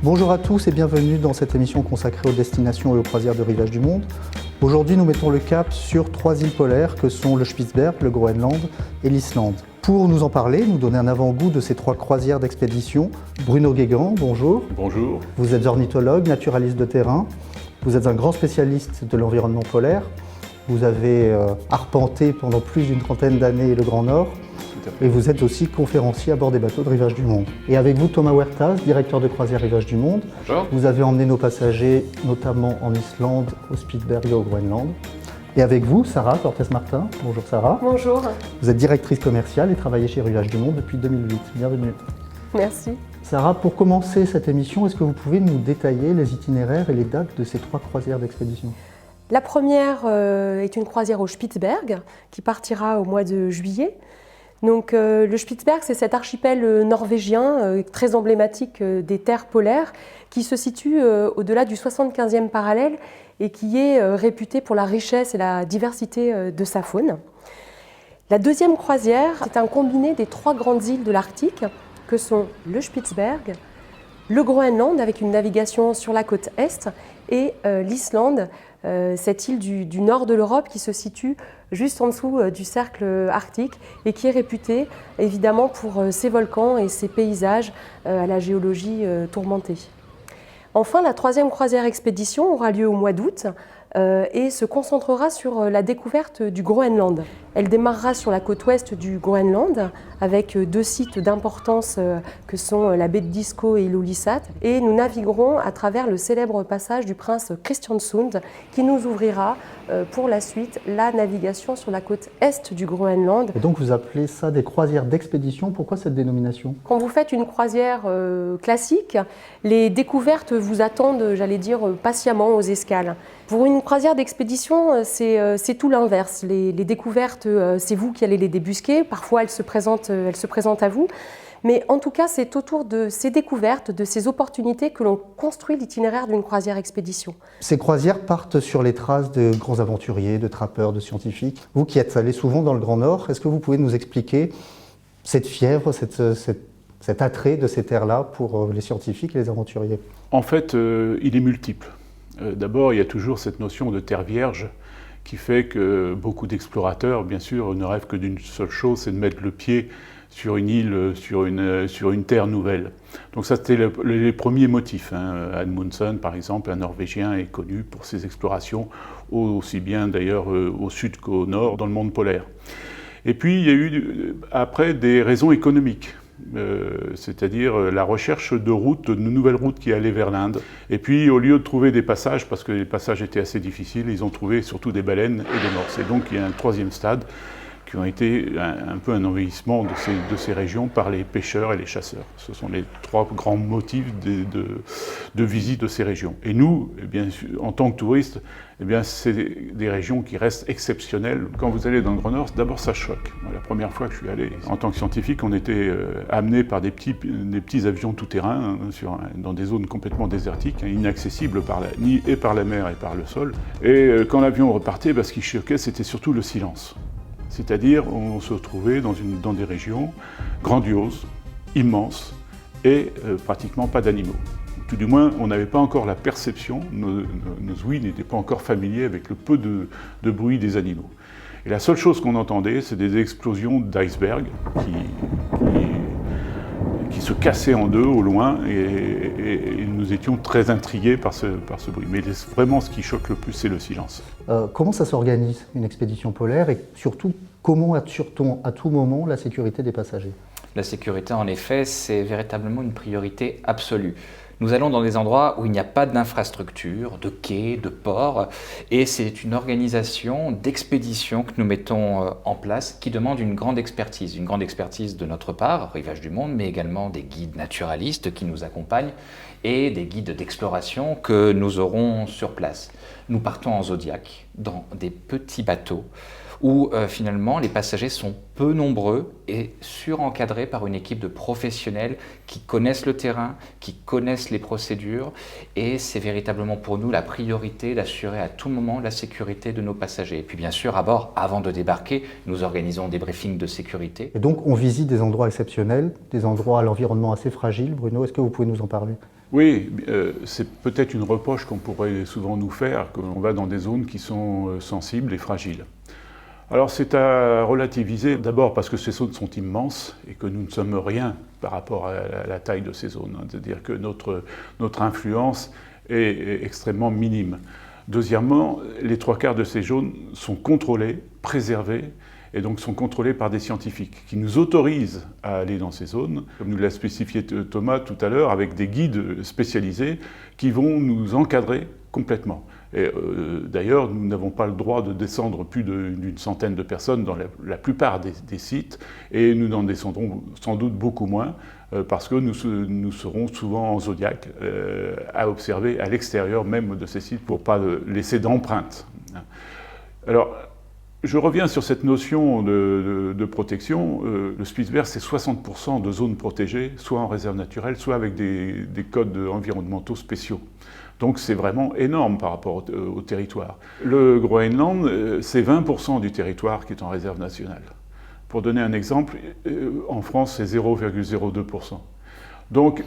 Bonjour à tous et bienvenue dans cette émission consacrée aux destinations et aux croisières de rivage du monde. Aujourd'hui, nous mettons le cap sur 3 îles polaires que sont le Spitzberg, le Groenland et l'Islande. Pour nous en parler, nous donner un avant-goût de ces 3 croisières d'expédition, Bruno Guégan, bonjour. Bonjour. Vous êtes ornithologue, naturaliste de terrain, vous êtes un grand spécialiste de l'environnement polaire, vous avez arpenté pendant plus d'une trentaine d'années le Grand Nord, et vous êtes aussi conférencier à bord des bateaux de rivage du monde. Et avec vous, Thomas Huertas, directeur de croisière rivage du monde. Bonjour. Vous avez emmené nos passagers, notamment en Islande, au Spitzberg et au Groenland. Et avec vous, Sarah Cortès-Martin. Bonjour Sarah. Bonjour. Vous êtes directrice commerciale et travaillez chez Rivage du Monde depuis 2008. Bienvenue. Merci. Sarah, pour commencer cette émission, est-ce que vous pouvez nous détailler les itinéraires et les dates de ces 3 croisières d'expédition ? La première est une croisière au Spitzberg qui partira au mois de juillet. Donc, le Spitzberg, c'est cet archipel norvégien très emblématique des terres polaires qui se situe au-delà du 75e parallèle et qui est réputé pour la richesse et la diversité de sa faune. La deuxième croisière, c'est un combiné des 3 grandes îles de l'Arctique que sont le Spitzberg, le Groenland avec une navigation sur la côte est et l'Islande, cette île du nord de l'Europe qui se situe juste en dessous du cercle arctique et qui est réputée évidemment pour ses volcans et ses paysages à la géologie tourmentée. Enfin, la 3e croisière expédition aura lieu au mois d'août et se concentrera sur la découverte du Groenland. Elle démarrera sur la côte ouest du Groenland avec 2 sites d'importance que sont la baie de Disko et Ilulissat, et nous naviguerons à travers le célèbre passage du prince Kristiansund qui nous ouvrira pour la suite la navigation sur la côte est du Groenland. Et donc vous appelez ça des croisières d'expédition, pourquoi cette dénomination ? Quand vous faites une croisière classique, les découvertes vous attendent, j'allais dire, patiemment aux escales. Pour une croisière d'expédition, c'est tout l'inverse. Les découvertes, c'est vous qui allez les débusquer. Parfois, elles se présentent à vous. Mais en tout cas, c'est autour de ces découvertes, de ces opportunités que l'on construit l'itinéraire d'une croisière expédition. Ces croisières partent sur les traces de grands aventuriers, de trappeurs, de scientifiques. Vous qui êtes allé souvent dans le Grand Nord, est-ce que vous pouvez nous expliquer cette fièvre, cet attrait de ces terres-là pour les scientifiques et les aventuriers ? En fait, il est multiple. D'abord, il y a toujours cette notion de terre vierge qui fait que beaucoup d'explorateurs, bien sûr, ne rêvent que d'une seule chose, c'est de mettre le pied sur une île, sur une terre nouvelle. Donc ça, c'était les premiers motifs. Amundsen, par exemple, un Norvégien, est connu pour ses explorations, aussi bien d'ailleurs au sud qu'au nord, dans le monde polaire. Et puis, il y a eu après des raisons économiques. C'est-à-dire la recherche de routes, de nouvelles routes qui allaient vers l'Inde. Et puis, au lieu de trouver des passages, parce que les passages étaient assez difficiles, ils ont trouvé surtout des baleines et des morses. Et donc, il y a un 3e stade qui ont été un peu un envahissement de ces régions par les pêcheurs et les chasseurs. Ce sont les 3 grands motifs de visite de ces régions. Et nous, eh bien, en tant que touristes, eh bien, c'est des régions qui restent exceptionnelles. Quand vous allez dans le Grand Nord, d'abord ça choque. Moi, la première fois que je suis allé, en tant que scientifique, on était amené par des petits avions tout-terrain dans des zones complètement désertiques, inaccessibles par la mer et par le sol. Et quand l'avion repartait, ce qui choquait, c'était surtout le silence. C'est-à-dire, on se retrouvait dans des régions grandioses, immenses, et pratiquement pas d'animaux. Tout du moins, on n'avait pas encore la perception, nos ouïes n'étaient pas encore familiers avec le peu de bruit des animaux. Et la seule chose qu'on entendait, c'est des explosions d'icebergs qui se cassaient en deux au loin, et nous étions très intrigués par ce bruit. Mais vraiment, ce qui choque le plus, c'est le silence. Comment ça s'organise, une expédition polaire, et surtout, comment assure-t-on à tout moment la sécurité des passagers ? La sécurité, en effet, c'est véritablement une priorité absolue. Nous allons dans des endroits où il n'y a pas d'infrastructure, de quais, de ports, et c'est une organisation d'expédition que nous mettons en place qui demande une grande expertise de notre part, Rivage du Monde, mais également des guides naturalistes qui nous accompagnent et des guides d'exploration que nous aurons sur place. Nous partons en zodiaque, dans des petits bateaux, où finalement les passagers sont peu nombreux et surencadrés par une équipe de professionnels qui connaissent le terrain, qui connaissent les procédures, et c'est véritablement pour nous la priorité d'assurer à tout moment la sécurité de nos passagers. Et puis bien sûr, à bord, avant de débarquer, nous organisons des briefings de sécurité. Et donc on visite des endroits exceptionnels, des endroits à l'environnement assez fragile. Bruno, est-ce que vous pouvez nous en parler ? Oui, c'est peut-être une reproche qu'on pourrait souvent nous faire, qu'on va dans des zones qui sont sensibles et fragiles. Alors c'est à relativiser, d'abord parce que ces zones sont immenses et que nous ne sommes rien par rapport à la taille de ces zones. C'est-à-dire que notre influence est extrêmement minime. Deuxièmement, les 3/4 de ces zones sont contrôlées, préservées, et donc sont contrôlés par des scientifiques qui nous autorisent à aller dans ces zones, comme nous l'a spécifié Thomas tout à l'heure, avec des guides spécialisés qui vont nous encadrer complètement. Et d'ailleurs, nous n'avons pas le droit de descendre plus d'une centaine de personnes dans la plupart des sites, et nous n'en descendrons sans doute beaucoup moins, parce que nous serons souvent en zodiac à observer à l'extérieur même de ces sites pour ne pas laisser d'empreintes. Alors, je reviens sur cette notion de protection. Le Spitzberg, c'est 60% de zones protégées, soit en réserve naturelle, soit avec des codes environnementaux spéciaux. Donc c'est vraiment énorme par rapport au territoire. Le Groenland, c'est 20% du territoire qui est en réserve nationale. Pour donner un exemple, en France, c'est 0,02%. Donc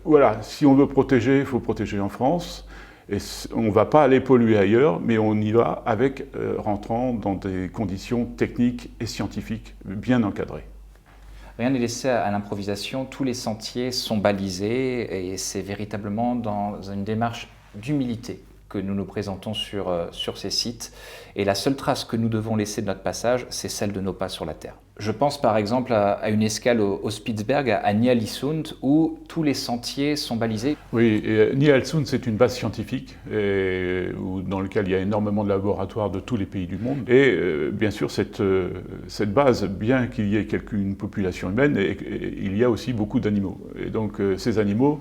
voilà, si on veut protéger, il faut protéger en France. Et on ne va pas aller polluer ailleurs, mais on y va avec rentrant dans des conditions techniques et scientifiques bien encadrées. Rien n'est laissé à l'improvisation, tous les sentiers sont balisés et c'est véritablement dans une démarche d'humilité que nous nous présentons sur ces sites. Et la seule trace que nous devons laisser de notre passage, c'est celle de nos pas sur la Terre. Je pense par exemple à une escale au Spitzberg, à Ny-Ålesund, où tous les sentiers sont balisés. Oui, Ny-Ålesund, c'est une base scientifique dans laquelle il y a énormément de laboratoires de tous les pays du monde. Et bien sûr, cette base, bien qu'il y ait une population humaine, il y a aussi beaucoup d'animaux. Et donc ces animaux,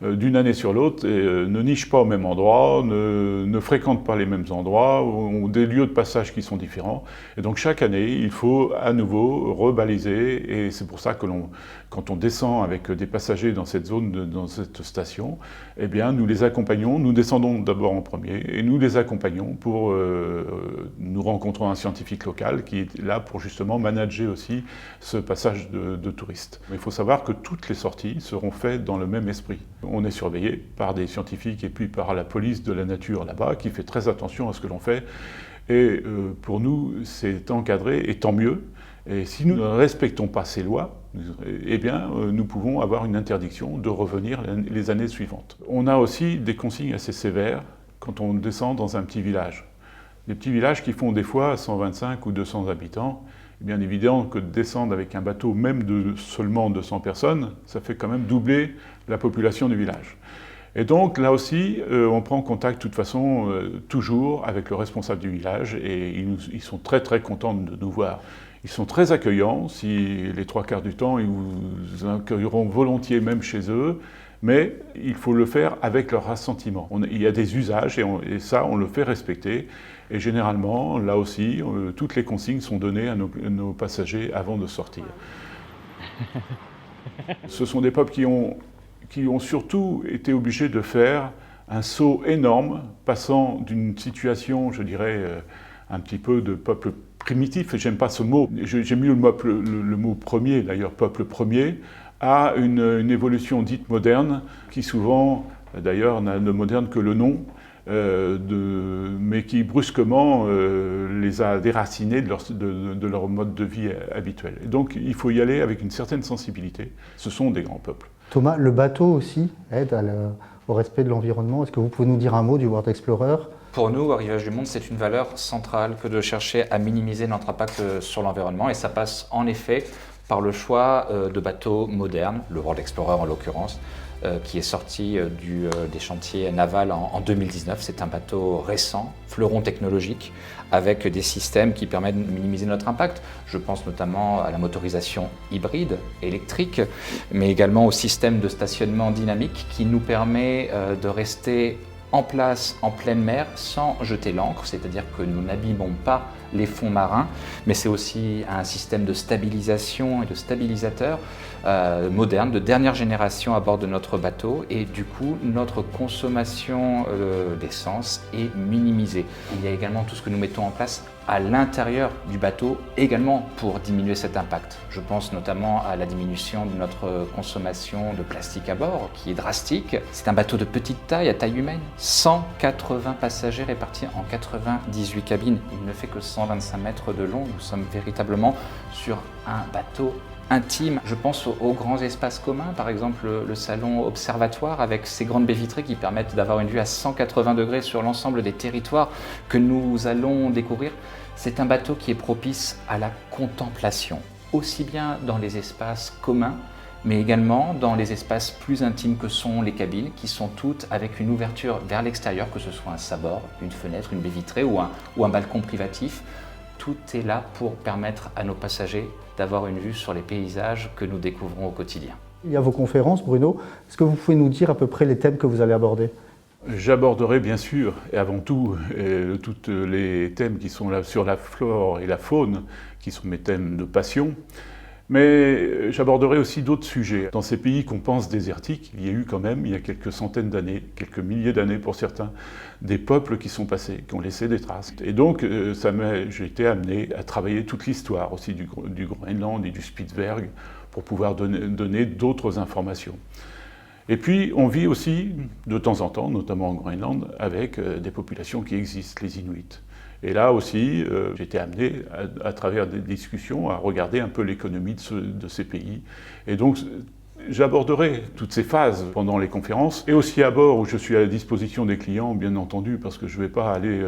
d'une année sur l'autre, ne nichent pas au même endroit, ne fréquentent pas les mêmes endroits, ont des lieux de passage qui sont différents. Et donc chaque année, il faut à nouveau rebaliser. Et c'est pour ça que quand on descend avec des passagers dans cette zone, dans cette station, eh bien, nous les accompagnons. Nous descendons d'abord en premier et nous les accompagnons pour nous rencontrer un scientifique local qui est là pour justement manager aussi ce passage de touristes. Mais il faut savoir que toutes les sorties seront faites dans le même esprit. On est surveillé par des scientifiques et puis par la police de la nature là-bas qui fait très attention à ce que l'on fait. Et pour nous, c'est encadré et tant mieux. Et si nous ne respectons pas ces lois, eh bien, nous pouvons avoir une interdiction de revenir les années suivantes. On a aussi des consignes assez sévères quand on descend dans un petit village. Des petits villages qui font des fois 125 ou 200 habitants. Bien évident que descendre avec un bateau, même de seulement 200 personnes, ça fait quand même doubler la population du village. Et donc là aussi, on prend contact de toute façon toujours avec le responsable du village et ils sont très très contents de nous voir. Ils sont très accueillants, si les 3/4 du temps, ils vous accueilleront volontiers même chez eux, mais il faut le faire avec leur assentiment. Il y a des usages et ça, on le fait respecter. Et généralement, là aussi, toutes les consignes sont données à nos passagers avant de sortir. Ce sont des peuples qui ont surtout été obligés de faire un saut énorme, passant d'une situation, je dirais, un petit peu de peuple primitif, et j'aime pas ce mot, j'ai mis le mot premier, d'ailleurs, peuple premier, à une évolution dite moderne, qui souvent, d'ailleurs, n'a de moderne que le nom, mais qui brusquement les a déracinés de leur mode de vie habituel. Et donc il faut y aller avec une certaine sensibilité. Ce sont des grands peuples. Thomas, le bateau aussi aide au respect de l'environnement. Est-ce que vous pouvez nous dire un mot du World Explorer ? Pour nous, Rivage du Monde, c'est une valeur centrale que de chercher à minimiser notre impact sur l'environnement. Et ça passe en effet par le choix de bateaux modernes, le World Explorer en l'occurrence, qui est sorti des chantiers navals en 2019. C'est un bateau récent, fleuron technologique, avec des systèmes qui permettent de minimiser notre impact. Je pense notamment à la motorisation hybride, électrique, mais également au système de stationnement dynamique qui nous permet de rester en place en pleine mer sans jeter l'ancre, c'est-à-dire que nous n'abîmons pas les fonds marins, mais c'est aussi un système de stabilisation et de stabilisateur moderne, de dernière génération à bord de notre bateau, et du coup notre consommation d'essence est minimisée. Il y a également tout ce que nous mettons en place à l'intérieur du bateau également pour diminuer cet impact. Je pense notamment à la diminution de notre consommation de plastique à bord, qui est drastique. C'est un bateau de petite taille, à taille humaine, 180 passagers répartis en 98 cabines. Il ne fait que 125 mètres de long. Nous sommes véritablement sur un bateau intime. Je pense aux grands espaces communs, par exemple le salon observatoire avec ses grandes baies vitrées qui permettent d'avoir une vue à 180 degrés sur l'ensemble des territoires que nous allons découvrir. C'est un bateau qui est propice à la contemplation, aussi bien dans les espaces communs, mais également dans les espaces plus intimes que sont les cabines, qui sont toutes avec une ouverture vers l'extérieur, que ce soit un sabord, une fenêtre, une baie vitrée ou un balcon privatif. Tout est là pour permettre à nos passagers d'avoir une vue sur les paysages que nous découvrons au quotidien. Il y a vos conférences, Bruno. Est-ce que vous pouvez nous dire à peu près les thèmes que vous allez aborder ? J'aborderai bien sûr, et avant tout, tous les thèmes qui sont là sur la flore et la faune, qui sont mes thèmes de passion. Mais j'aborderai aussi d'autres sujets. Dans ces pays qu'on pense désertiques, il y a eu quand même, il y a quelques centaines d'années, quelques milliers d'années pour certains, des peuples qui sont passés, qui ont laissé des traces. Et donc, j'ai été amené à travailler toute l'histoire aussi du Groenland et du Spitzberg pour pouvoir donner d'autres informations. Et puis, on vit aussi, de temps en temps, notamment en Groenland, avec des populations qui existent, les Inuits. Et là aussi, j'ai été amené, à travers des discussions, à regarder un peu l'économie de ces pays. Et donc, j'aborderai toutes ces phases pendant les conférences, et aussi à bord où je suis à la disposition des clients, bien entendu, parce que je ne vais pas aller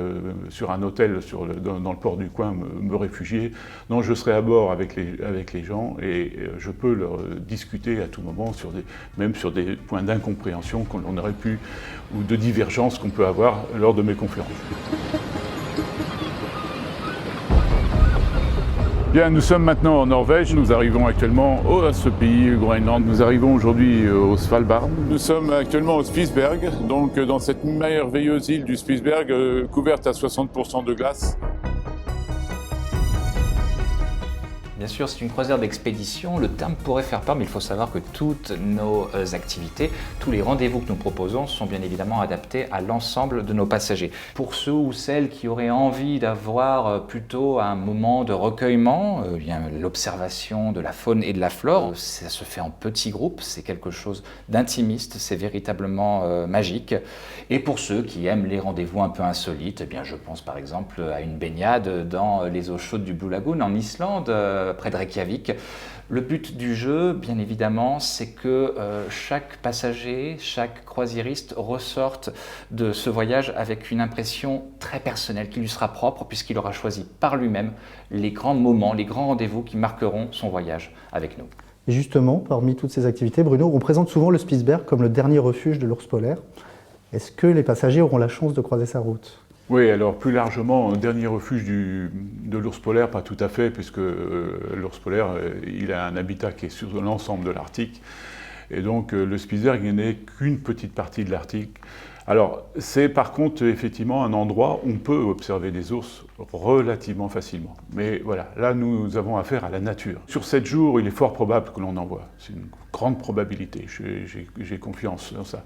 sur un hôtel dans le port du coin me réfugier. Non, je serai à bord avec les gens, et je peux leur discuter à tout moment, même sur des points d'incompréhension qu'on aurait pu, ou de divergence qu'on peut avoir lors de mes conférences. Bien, nous sommes maintenant en Norvège, nous arrivons actuellement à ce pays, le Groenland. Nous arrivons aujourd'hui au Svalbard. Nous sommes actuellement au Spitsberg, donc dans cette merveilleuse île du Spitsberg, couverte à 60% de glace. Bien sûr, c'est une croisière d'expédition. Le terme pourrait faire peur, mais il faut savoir que toutes nos activités, tous les rendez-vous que nous proposons sont bien évidemment adaptés à l'ensemble de nos passagers. Pour ceux ou celles qui auraient envie d'avoir plutôt un moment de recueillement, l'observation de la faune et de la flore, ça se fait en petits groupes, c'est quelque chose d'intimiste, c'est véritablement magique. Et pour ceux qui aiment les rendez-vous un peu insolites, je pense par exemple à une baignade dans les eaux chaudes du Blue Lagoon en Islande, près de Reykjavik. Le but du jeu, bien évidemment, c'est que chaque passager, chaque croisiériste ressorte de ce voyage avec une impression très personnelle qui lui sera propre puisqu'il aura choisi par lui-même les grands moments, les grands rendez-vous qui marqueront son voyage avec nous. Et justement, parmi toutes ces activités, Bruno, on présente souvent le Spitsberg comme le dernier refuge de l'ours polaire. Est-ce que les passagers auront la chance de croiser sa route ? Oui, alors plus largement, un dernier refuge de l'ours polaire, pas tout à fait, puisque l'ours polaire, il a un habitat qui est sur l'ensemble de l'Arctique. Et donc le Spitsberg n'est qu'une petite partie de l'Arctique. Alors c'est par contre effectivement un endroit où on peut observer des ours relativement facilement. Mais voilà, là nous avons affaire à la nature. Sur 7 jours, il est fort probable que l'on en voit. C'est une grande probabilité, j'ai confiance dans ça.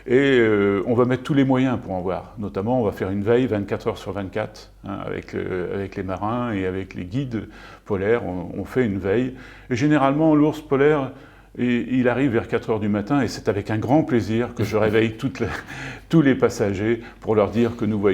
Et on va mettre tous les moyens pour en voir. Notamment, on va faire une veille 24 heures sur 24 avec les marins et avec les guides polaires. On fait une veille. Et généralement, l'ours polaire, il arrive vers 4 heures du matin et c'est avec un grand plaisir que je réveille tous les passagers pour leur dire que nous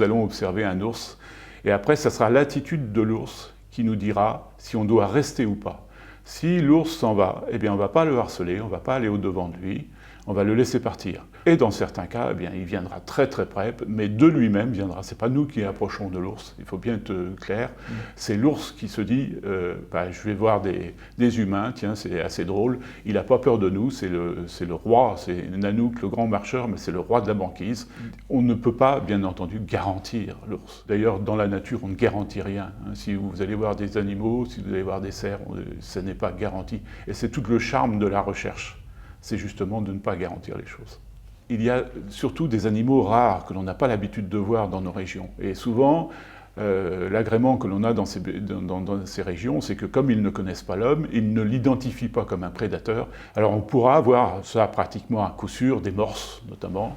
allons observer un ours. Et après, ça sera l'attitude de l'ours qui nous dira si on doit rester ou pas. Si l'ours s'en va, on ne va pas le harceler, on ne va pas aller au-devant de lui, on va le laisser partir. Et dans certains cas, il viendra très très près, mais de lui-même viendra. Ce n'est pas nous qui approchons de l'ours, il faut bien être clair. C'est l'ours qui se dit je vais voir des humains, tiens, c'est assez drôle. Il n'a pas peur de nous, c'est le roi, c'est Nanook, le grand marcheur, mais c'est le roi de la banquise. On ne peut pas, bien entendu, garantir l'ours. D'ailleurs, dans la nature, on ne garantit rien. Si vous allez voir des animaux, si vous allez voir des cerfs, ce n'est pas garanti. Et c'est tout le charme de la recherche. C'est justement de ne pas garantir les choses. Il y a surtout des animaux rares que l'on n'a pas l'habitude de voir dans nos régions. Et souvent, l'agrément que l'on a dans ces régions, c'est que comme ils ne connaissent pas l'homme, ils ne l'identifient pas comme un prédateur. Alors on pourra avoir ça pratiquement à coup sûr, des morses notamment,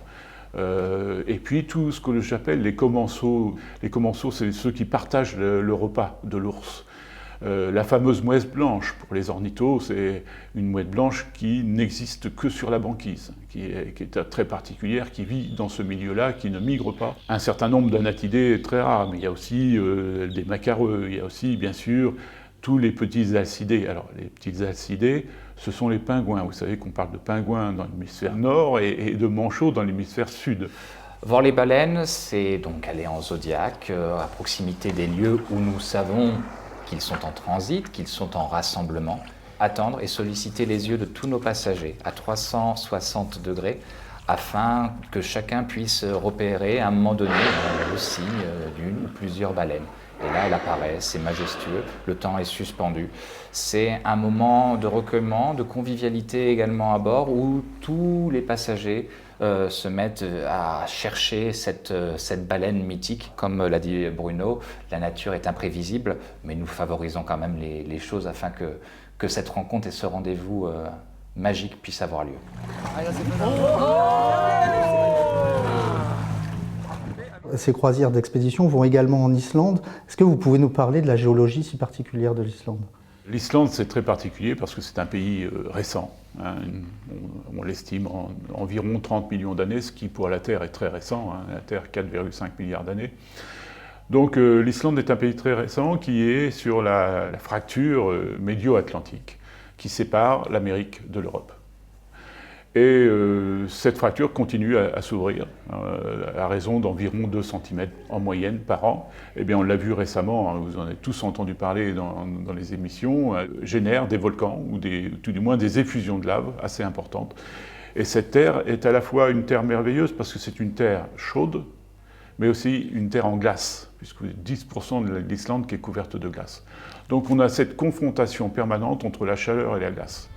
Et puis tout ce que j'appelle les commensaux. Les commensaux, c'est ceux qui partagent le repas de l'ours. La fameuse mouette blanche, pour les ornithos, c'est une mouette blanche qui n'existe que sur la banquise, qui est très particulière, qui vit dans ce milieu-là, qui ne migre pas. Un certain nombre d'anatidés très rares, mais il y a aussi des macareux, il y a aussi, bien sûr, tous les petits alcidés. Alors, les petits alcidés, ce sont les pingouins. Vous savez qu'on parle de pingouins dans l'hémisphère nord et de manchots dans l'hémisphère sud. Voir les baleines, c'est donc aller en zodiaque, à proximité des lieux où nous savons qu'ils sont en transit, qu'ils sont en rassemblement, attendre et solliciter les yeux de tous nos passagers à 360 degrés afin que chacun puisse repérer à un moment donné le signe d'une ou plusieurs baleines. Et là, elle apparaît, c'est majestueux, le temps est suspendu. C'est un moment de recueillement, de convivialité également à bord où tous les passagers se mettent à chercher cette baleine mythique. Comme l'a dit Bruno, la nature est imprévisible, mais nous favorisons quand même les choses afin que cette rencontre et ce rendez-vous magique puisse avoir lieu. Ces croisières d'expédition vont également en Islande. Est-ce que vous pouvez nous parler de la géologie si particulière de l'Islande ? L'Islande, c'est très particulier parce que c'est un pays récent. Hein. On l'estime en environ 30 millions d'années, ce qui pour la Terre est très récent. Hein. La Terre, 4,5 milliards d'années. Donc l'Islande est un pays très récent qui est sur la fracture médio-atlantique qui sépare l'Amérique de l'Europe. Et cette fracture continue à s'ouvrir à raison d'environ 2 cm en moyenne par an. Eh bien, on l'a vu récemment, hein, vous en avez tous entendu parler dans les émissions, génère des volcans ou tout du moins des effusions de lave assez importantes. Et cette terre est à la fois une terre merveilleuse parce que c'est une terre chaude, mais aussi une terre en glace, puisque 10% de l'Islande qui est couverte de glace. Donc on a cette confrontation permanente entre la chaleur et la glace.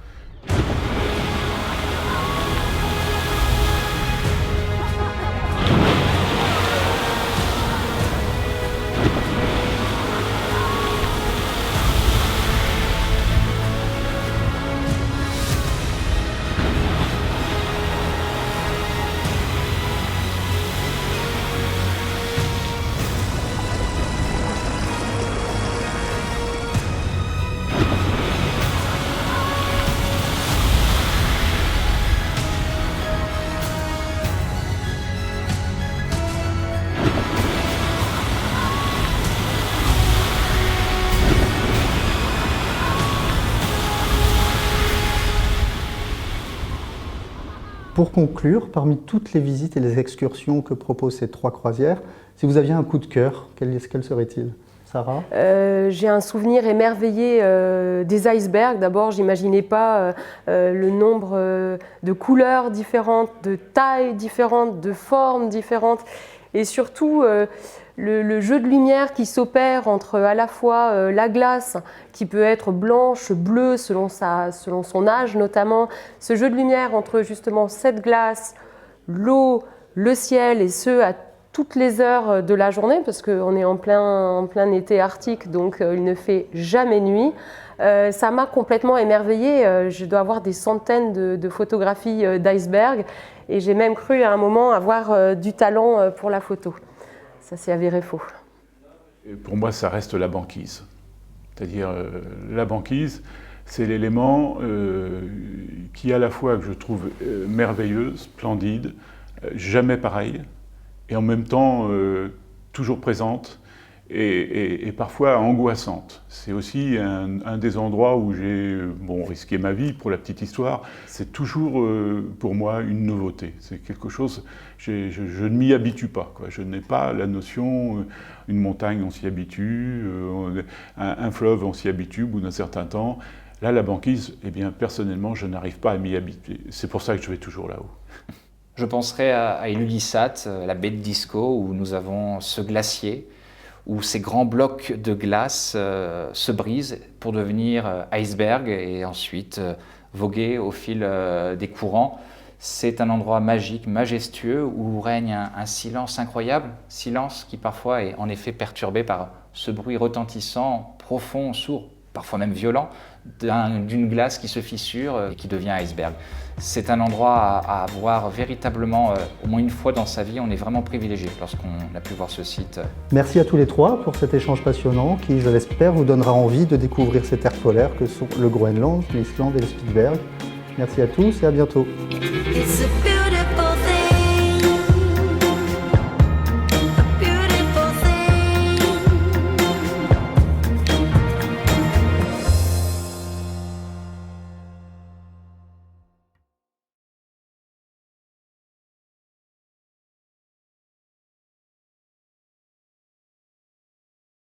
Pour conclure, parmi toutes les visites et les excursions que proposent ces 3 croisières, si vous aviez un coup de cœur, quel serait-il ? Sarah ? J'ai un souvenir émerveillé des icebergs. D'abord, j'imaginais pas le nombre de couleurs différentes, de tailles différentes, de formes différentes, et surtout le jeu de lumière qui s'opère entre à la fois la glace, qui peut être blanche, bleue selon son âge notamment, ce jeu de lumière entre justement cette glace, l'eau, le ciel, et ce à toutes les heures de la journée, parce qu'on est en plein été arctique, donc il ne fait jamais nuit. Ça m'a complètement émerveillée. Je dois avoir des centaines de photographies d'icebergs, et j'ai même cru à un moment avoir du talent pour la photo. Ça s'est avéré faux. Et pour moi, ça reste la banquise. C'est-à-dire, la banquise, c'est l'élément qui, à la fois, que je trouve merveilleux, splendide, jamais pareil, et en même temps toujours présente et parfois angoissante. C'est aussi un des endroits où j'ai risqué ma vie, pour la petite histoire. C'est toujours pour moi une nouveauté. C'est quelque chose, je ne m'y habitue pas, quoi. Je n'ai pas la notion, une montagne on s'y habitue, un fleuve on s'y habitue au bout d'un certain temps. Là, la banquise, eh bien, personnellement, je n'arrive pas à m'y habituer. C'est pour ça que je vais toujours là-haut. Je penserai à Ilulissat, la baie de Disko, où nous avons ce glacier, où ces grands blocs de glace se brisent pour devenir iceberg et ensuite voguer au fil des courants. C'est un endroit magique, majestueux, où règne un silence incroyable, silence qui parfois est en effet perturbé par ce bruit retentissant, profond, sourd, parfois même violent, d'une glace qui se fissure et qui devient iceberg. C'est un endroit à voir véritablement au moins une fois dans sa vie. On est vraiment privilégié lorsqu'on a pu voir ce site. Merci à tous les trois pour cet échange passionnant qui, je l'espère, vous donnera envie de découvrir ces terres polaires que sont le Groenland, l'Islande et le Spitzberg. Merci à tous et à bientôt.